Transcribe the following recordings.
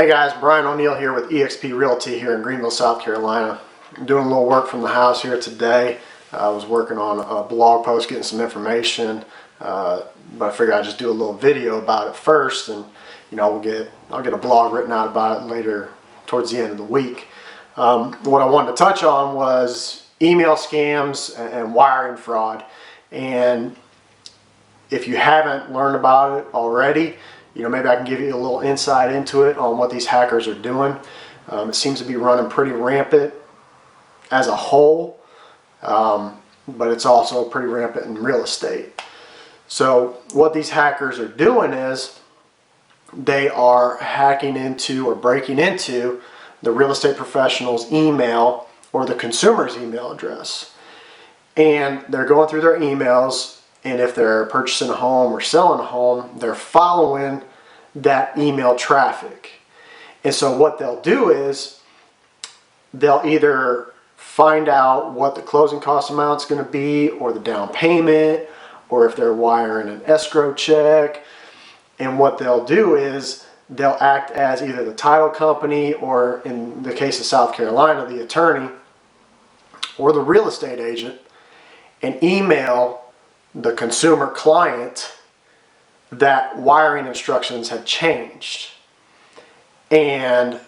Hey guys, Brian O'Neill here with eXp Realty here in Greenville, South Carolina. I'm doing a little work from the house here today. I was working on a blog post, getting some information, but I figured I'd just do a little video about it first, and I'll get a blog written out about it later towards the end of the week. What I wanted to touch on was email scams and wiring fraud, and if you haven't learned about it already, maybe I can give you a little insight into it on what these hackers are doing. It seems to be running pretty rampant as a whole, but it's also pretty rampant in real estate. So what these hackers are doing is they are hacking into or breaking into the real estate professional's email or the consumer's email address. And they're going through their emails, and if they're purchasing a home or selling a home, they're following that email traffic. And so what they'll do is they'll either find out what the closing cost amount is going to be, or the down payment, or if they're wiring an escrow check. And what they'll do is they'll act as either the title company, or in the case of South Carolina, the attorney or the real estate agent, and email the consumer client that wiring instructions have changed. And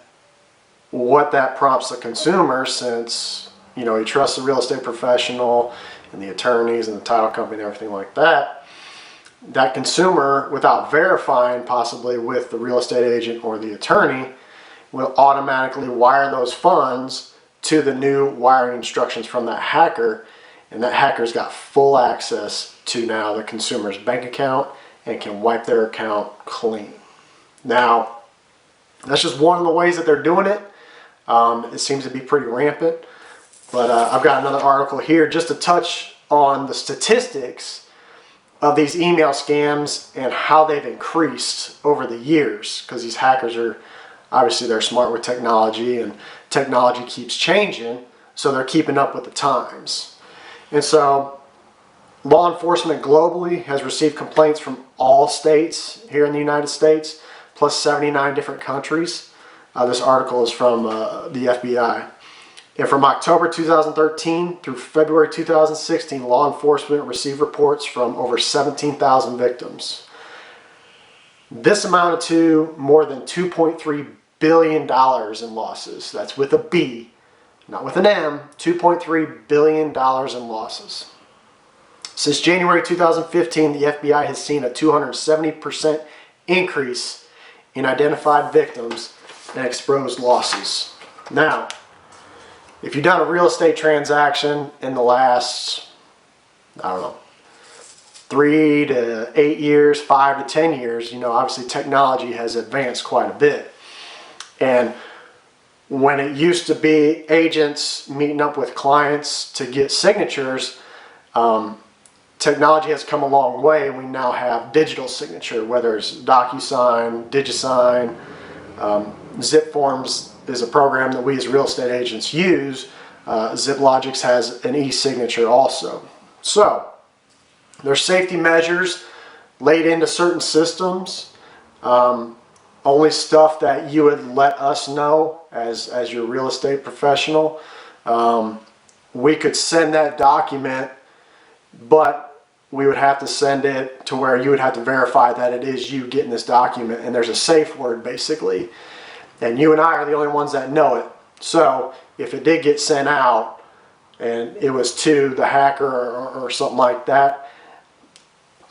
what that prompts the consumer, since he trusts the real estate professional and the attorneys and the title company and everything like that, that consumer, without verifying possibly with the real estate agent or the attorney, will automatically wire those funds to the new wiring instructions from that hacker. And that hacker's got full access to now the consumer's bank account and can wipe their account clean. Now, that's just one of the ways that they're doing it. It seems to be pretty rampant. But I've got another article here just to touch on the statistics of these email scams and how they've increased over the years, because these hackers are, obviously they're smart with technology, and technology keeps changing, so they're keeping up with the times. And so law enforcement globally has received complaints from all states here in the United States, plus 79 different countries. This article is from the FBI. And from October 2013 through February 2016, law enforcement received reports from over 17,000 victims. This amounted to more than $2.3 billion in losses. That's with a B, not with an M. $2.3 billion in losses. Since January 2015, the FBI has seen a 270% increase in identified victims and exposed losses. Now, if you've done a real estate transaction in the last, 3 to 8 years, 5 to 10 years, obviously technology has advanced quite a bit. And when it used to be agents meeting up with clients to get signatures, technology has come a long way, and we now have digital signature, whether it's DocuSign, DigiSign. ZipForms is a program that we as real estate agents use. ZipLogix has an e-signature also. So there's safety measures laid into certain systems. Only stuff that you would let us know as your real estate professional. We could send that document, but we would have to send it to where you would have to verify that it is you getting this document, and there's a safe word basically, and you and I are the only ones that know it. So if it did get sent out and it was to the hacker or something like that,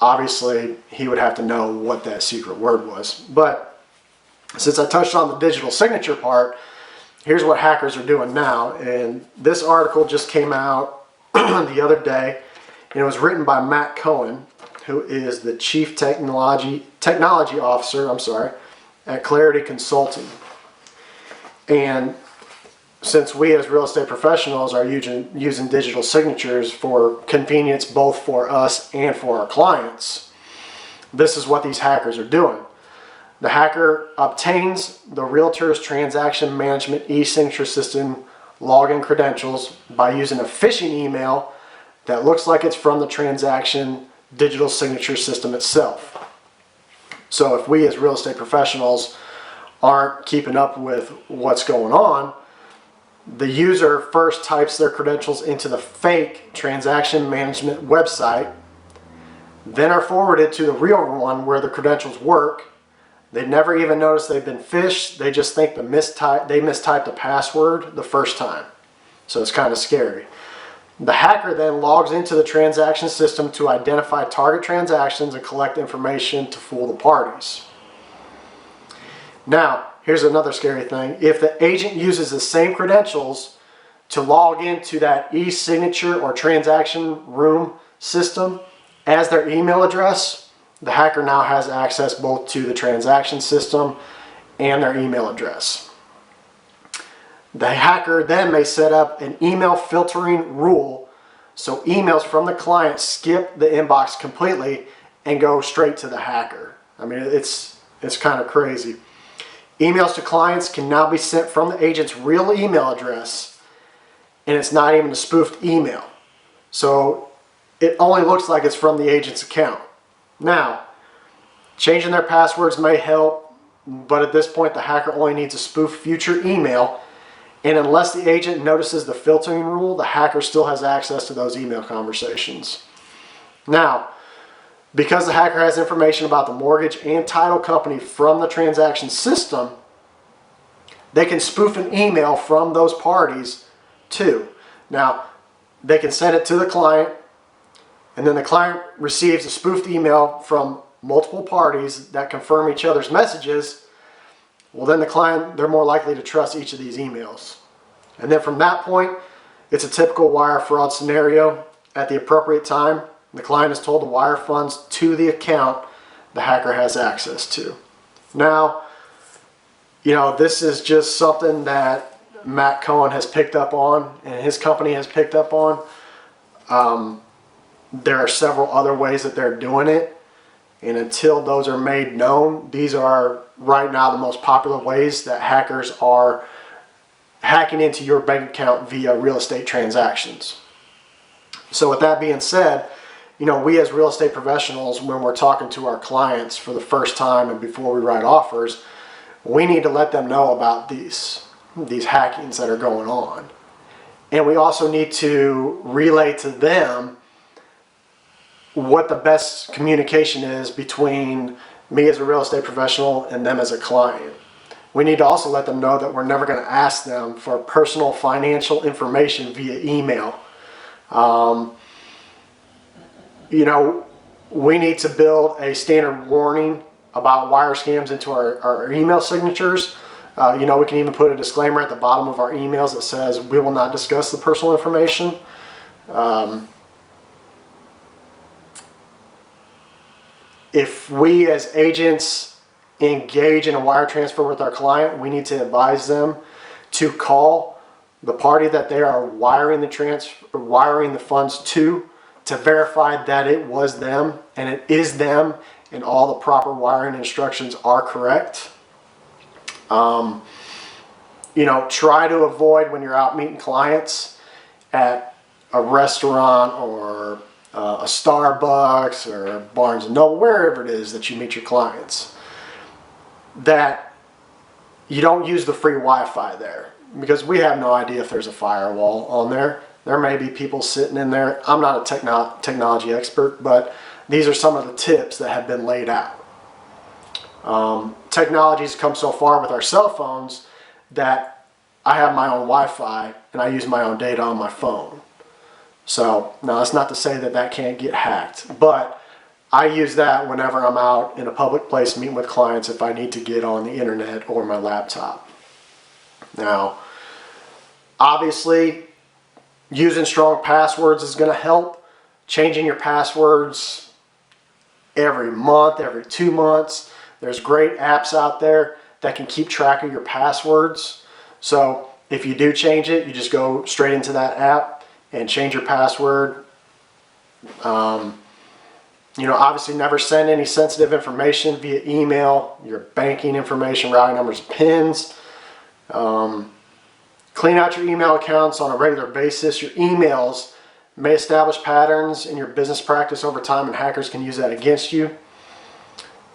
obviously he would have to know what that secret word was. But since I touched on the digital signature part, here's what hackers are doing now. And this article just came out the other day, and it was written by Matt Cohen, who is the Chief Technology Officer at Clarity Consulting. And since we as real estate professionals are using digital signatures for convenience both for us and for our clients, this is what these hackers are doing. The hacker obtains the realtor's transaction management e-signature system login credentials by using a phishing email that looks like it's from the transaction digital signature system itself. So if we as real estate professionals aren't keeping up with what's going on, the user first types their credentials into the fake transaction management website, then are forwarded to the real one where the credentials work. They never even notice they've been phished. They just think they mistyped a password the first time. So it's kind of scary. The hacker then logs into the transaction system to identify target transactions and collect information to fool the parties. Now, here's another scary thing. If the agent uses the same credentials to log into that e-signature or transaction room system as their email address, the hacker now has access both to the transaction system and their email address. The hacker then may set up an email filtering rule so emails from the client skip the inbox completely and go straight to the hacker. I mean, it's kind of crazy. Emails to clients can now be sent from the agent's real email address, and it's not even a spoofed email. So it only looks like it's from the agent's account. Now, changing their passwords may help, but at this point the hacker only needs to spoof future email, and unless the agent notices the filtering rule, the hacker still has access to those email conversations. Now, because the hacker has information about the mortgage and title company from the transaction system, they can spoof an email from those parties too. Now, they can send it to the client, and then the client receives a spoofed email from multiple parties that confirm each other's messages. Well, then the client, they're more likely to trust each of these emails. And then from that point, it's a typical wire fraud scenario. At the appropriate time, the client is told to wire funds to the account the hacker has access to. Now, this is just something that Matt Cohen has picked up on and his company has picked up on. There are several other ways that they're doing it, and until those are made known, these are right now the most popular ways that hackers are hacking into your bank account via real estate transactions. So with that being said, we as real estate professionals, when we're talking to our clients for the first time and before we write offers, we need to let them know about these hackings that are going on. And we also need to relay to them what the best communication is between me as a real estate professional and them as a client. We need to also let them know that we're never going to ask them for personal financial information via email. We need to build a standard warning about wire scams into our email signatures. We can even put a disclaimer at the bottom of our emails that says we will not discuss the personal information. If we as agents engage in a wire transfer with our client, we need to advise them to call the party that they are wiring the funds to verify that it was them and it is them and all the proper wiring instructions are correct. Try to avoid when you're out meeting clients at a restaurant or a Starbucks or Barnes & Noble, wherever it is that you meet your clients, that you don't use the free Wi-Fi there, because we have no idea if there's a firewall on there. There may be people sitting in there. I'm not a technology expert, but these are some of the tips that have been laid out. Technology's come so far with our cell phones that I have my own Wi-Fi and I use my own data on my phone. So now that's not to say that that can't get hacked, but I use that whenever I'm out in a public place meeting with clients if I need to get on the internet or my laptop. Now, obviously, using strong passwords is going to help. Changing your passwords every month, every 2 months. There's great apps out there that can keep track of your passwords. So if you do change it, you just go straight into that app and change your password. Obviously never send any sensitive information via email, your banking information, routing numbers, PINs. Clean out your email accounts on a regular basis. Your emails may establish patterns in your business practice over time, and hackers can use that against you.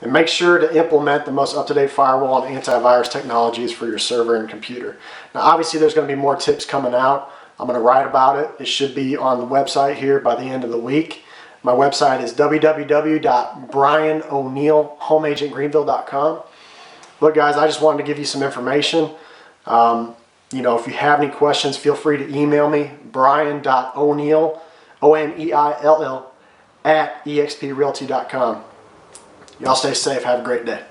And make sure to implement the most up-to-date firewall and antivirus technologies for your server and computer. Now obviously there's going to be more tips coming out. I'm going to write about it. It should be on the website here by the end of the week. My website is www.brianoneillhomeagentgreenville.com. Look guys, I just wanted to give you some information. You know, if you have any questions, feel free to email me, brian.oneill, ONEILL, @exprealty.com. Y'all stay safe. Have a great day.